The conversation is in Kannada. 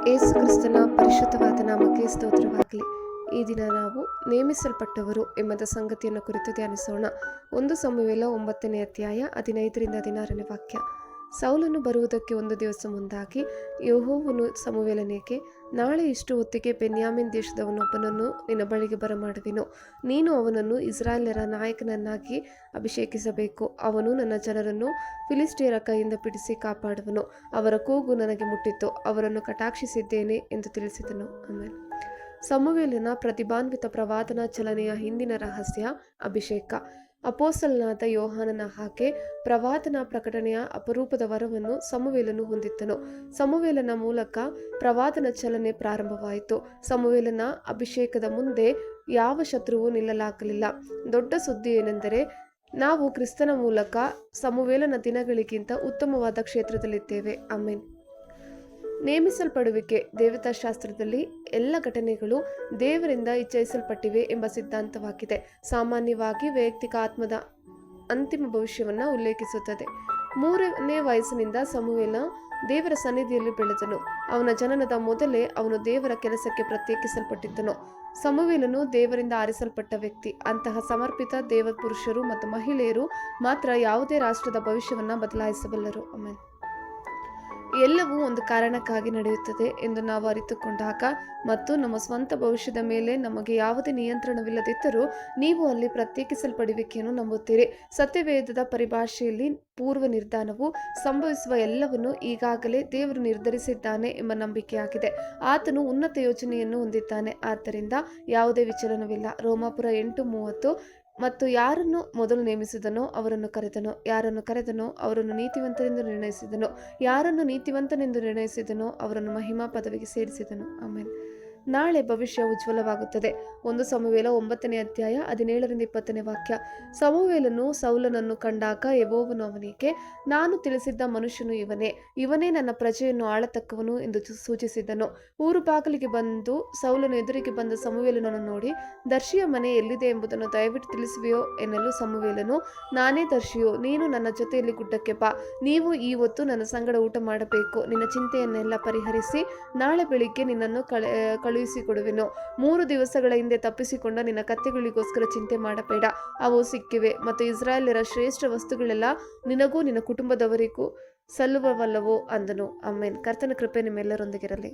ಯೇಸು ಕ್ರಿಸ್ತನ ಪರಿಶುದ್ಧವಾದ ನಾಮಕ್ಕೆ ಸ್ತೋತ್ರವಾಗಲಿ. ಈ ದಿನ ನಾವು ನೇಮಿಸಲ್ಪಟ್ಟವರು ಎಂಬ ಸಂಗತಿಯನ್ನು ಕುರಿತು ಧ್ಯಾನಿಸೋಣ. 1 ಸಮುವೇಲ 9ನೇ ಅಧ್ಯಾಯ 15ರಿಂದ 16ನೇ ವಾಕ್ಯ. ಸೌಲನು ಬರುವುದಕ್ಕೆ ಒಂದು ದಿವಸ ಮುಂದಾಗಿ ಯೆಹೋವನು ಸಮುವೇಲನಿಗೆ, ನಾಳೆ ಇಷ್ಟು ಹೊತ್ತಿಗೆ ಬೆನ್ಯಾಮೀನ್ ದೇಶದವನೊಬ್ಬನನ್ನು ನಿನ್ನ ಬಳಿಗೆ ಬರಮಾಡುವೆನು. ನೀನು ಅವನನ್ನು ಇಸ್ರಾಯೇಲ್ಯರ ನಾಯಕನನ್ನಾಗಿ ಅಭಿಷೇಕಿಸಬೇಕು. ಅವನು ನನ್ನ ಜನರನ್ನು ಫಿಲಿಷ್ಟಿಯರ ಕೈಯಿಂದ ಬಿಡಿಸಿ ಕಾಪಾಡುವನು. ಅವರ ಕೂಗು ನನಗೆ ಮುಟ್ಟಿತು, ಅವರನ್ನು ಕಟಾಕ್ಷಿಸಿದ್ದೇನೆ ಎಂದು ತಿಳಿಸಿದನು. ಆಮೇಲೆ ಸಮುವೇಲನ ಪ್ರತಿಭಾನ್ವಿತ ಪ್ರವಾದನಾ ಚಲನೆಯ ಹಿಂದಿನ ರಹಸ್ಯ ಅಭಿಷೇಕ. ಅಪೊಸ್ತಲನಾದ ಯೋಹಾನನ ಹಾಗೆ ಪ್ರವಾದನಾ ಪ್ರಕಟಣೆಯ ಅಪರೂಪದ ವರವನ್ನು ಸಮುವೇಲನು ಹೊಂದಿದ್ದನು. ಸಮುವೇಲನ ಮೂಲಕ ಪ್ರವಾದನ ಚಲನೆ ಪ್ರಾರಂಭವಾಯಿತು. ಸಮುವೇಲನ ಅಭಿಷೇಕದ ಮುಂದೆ ಯಾವ ಶತ್ರುವು ನಿಲ್ಲಲಾಗಲಿಲ್ಲ. ದೊಡ್ಡ ಸುದ್ದಿ ಏನೆಂದರೆ, ನಾವು ಕ್ರಿಸ್ತನ ಮೂಲಕ ಸಮುವೇಲನ ದಿನಗಳಿಗಿಂತ ಉತ್ತಮವಾದ ಕ್ಷೇತ್ರದಲ್ಲಿದ್ದೇವೆ. ಆಮೆನ್. ನೇಮಿಸಲ್ಪಡುವಿಕೆ. ದೇವತಾಶಾಸ್ತ್ರದಲ್ಲಿ ಎಲ್ಲ ಘಟನೆಗಳು ದೇವರಿಂದ ಇಚ್ಛಿಸಲ್ಪಟ್ಟಿವೆ ಎಂಬ ಸಿದ್ಧಾಂತವಾಗಿದೆ. ಸಾಮಾನ್ಯವಾಗಿ ವೈಯಕ್ತಿಕ ಆತ್ಮದ ಅಂತಿಮ ಭವಿಷ್ಯವನ್ನು ಉಲ್ಲೇಖಿಸುತ್ತದೆ. 3ನೇ ವಯಸ್ಸಿನಿಂದ ಸಮುವೇಲ ದೇವರ ಸನ್ನಿಧಿಯಲ್ಲಿ ಬೆಳೆದನು. ಅವನ ಜನನದ ಮೊದಲೇ ಅವನು ದೇವರ ಕೆಲಸಕ್ಕೆ ಪ್ರತ್ಯೇಕಿಸಲ್ಪಟ್ಟಿದ್ದನು. ಸಮುವೇಲನು ದೇವರಿಂದ ಆರಿಸಲ್ಪಟ್ಟ ವ್ಯಕ್ತಿ. ಅಂತಹ ಸಮರ್ಪಿತ ದೇವ ಪುರುಷರು ಮತ್ತು ಮಹಿಳೆಯರು ಮಾತ್ರ ಯಾವುದೇ ರಾಷ್ಟ್ರದ ಭವಿಷ್ಯವನ್ನು ಬದಲಾಯಿಸಬಲ್ಲರು. ಆಮೇಲೆ ಎಲ್ಲವೂ ಒಂದು ಕಾರಣಕ್ಕಾಗಿ ನಡೆಯುತ್ತದೆ ಎಂದು ನಾವು ಅರಿತುಕೊಂಡಾಗ ಮತ್ತು ನಮ್ಮ ಸ್ವಂತ ಭವಿಷ್ಯದ ಮೇಲೆ ನಮಗೆ ಯಾವುದೇ ನಿಯಂತ್ರಣವಿಲ್ಲದಿದ್ದರೂ ನೀವು ಅಲ್ಲಿ ಪ್ರತ್ಯೇಕಿಸಲ್ಪಡುವಿಕೆಯನ್ನು ನಂಬುತ್ತೀರಿ. ಸತ್ಯವೇದದ ಪರಿಭಾಷೆಯಲ್ಲಿ ಪೂರ್ವ ನಿರ್ಧಾರವು ಸಂಭವಿಸುವ ಎಲ್ಲವನ್ನು ಈಗಾಗಲೇ ದೇವರು ನಿರ್ಧರಿಸಿದ್ದಾನೆ ಎಂಬ ನಂಬಿಕೆಯಾಗಿದೆ. ಆತನು ಉನ್ನತ ಯೋಜನೆಯನ್ನು ಹೊಂದಿದ್ದಾನೆ, ಆದ್ದರಿಂದ ಯಾವುದೇ ವಿಚಲನವಿಲ್ಲ. ರೋಮಾಪುರ 8:30. ಮತ್ತು ಯಾರನ್ನು ಮೊದಲು ನೇಮಿಸಿದನೋ ಅವರನ್ನು ಕರೆದನು, ಯಾರನ್ನು ಕರೆದನೋ ಅವರನ್ನು ನೀತಿವಂತನೆಂದು ನಿರ್ಣಯಿಸಿದನು, ಯಾರನ್ನು ನೀತಿವಂತನೆಂದು ನಿರ್ಣಯಿಸಿದನೋ ಅವರನ್ನು ಮಹಿಮಾ ಪದವಿಗೆ ಸೇರಿಸಿದನು. ಆಮೇಲೆ ನಾಳೆ ಭವಿಷ್ಯ ಉಜ್ವಲವಾಗುತ್ತದೆ. 1 ಸಮುವೇಲ 9ನೇ ಅಧ್ಯಾಯ 17ರಿಂದ 20ನೇ ವಾಕ್ಯ. ಸಮುವೇಲನು ಸೌಲನನ್ನು ಕಂಡಾಗ ಯೆಹೋವನು ಅವನಿಗೆ, ನಾನು ತಿಳಿಸಿದ್ದ ಮನುಷ್ಯನು ಇವನೇ ನನ್ನ ಪ್ರಜೆಯನ್ನು ಆಳತಕ್ಕವನು ಎಂದು ಸೂಚಿಸಿದನು. ಊರು ಬಾಗಿಲಿಗೆ ಬಂದು ಸೌಲನು ಎದುರಿಗೆ ಬಂದ ಸಮುವೇಲನನ್ನು ನೋಡಿ, ದರ್ಶಿಯ ಮನೆ ಎಲ್ಲಿದೆ ಎಂಬುದನ್ನು ದಯವಿಟ್ಟು ತಿಳಿಸುವೆಯೋ ಎನ್ನಲು ಸಮುವೇಲನು, ನಾನೇ ದರ್ಶಿಯು, ನೀನು ನನ್ನ ಜೊತೆಯಲ್ಲಿ ಗುಡ್ಡಕ್ಕೆ ಬಾ. ನೀವು ಈ ಹೊತ್ತು ನನ್ನ ಸಂಗಡ ಊಟ ಮಾಡಬೇಕು. ನಿನ್ನ ಚಿಂತೆಯನ್ನೆಲ್ಲ ಪರಿಹರಿಸಿ ನಾಳೆ ಬೆಳಿಗ್ಗೆ ನಿನ್ನನ್ನು ಕಳುಹಿಸಿಕೊಡುವೆನು. 3 ದಿವಸಗಳ ಹಿಂದೆ ತಪ್ಪಿಸಿಕೊಂಡ ನಿನ್ನ ಕತ್ತೆಗಳಿಗೋಸ್ಕರ ಚಿಂತೆ ಮಾಡಬೇಡ, ಅವು ಸಿಕ್ಕಿವೆ. ಮತ್ತು ಇಸ್ರಾಯೇಲ್ಯರ ಶ್ರೇಷ್ಠ ವಸ್ತುಗಳೆಲ್ಲ ನಿನಗೂ ನಿನ್ನ ಕುಟುಂಬದವರಿಗೂ ಸಲ್ಲುವವಲ್ಲವೋ ಅಂದನು. ಆಮೆನ್. ಕರ್ತನ ಕೃಪೆ ನಿಮ್ಮೆಲ್ಲರೊಂದಿಗಿರಲಿ.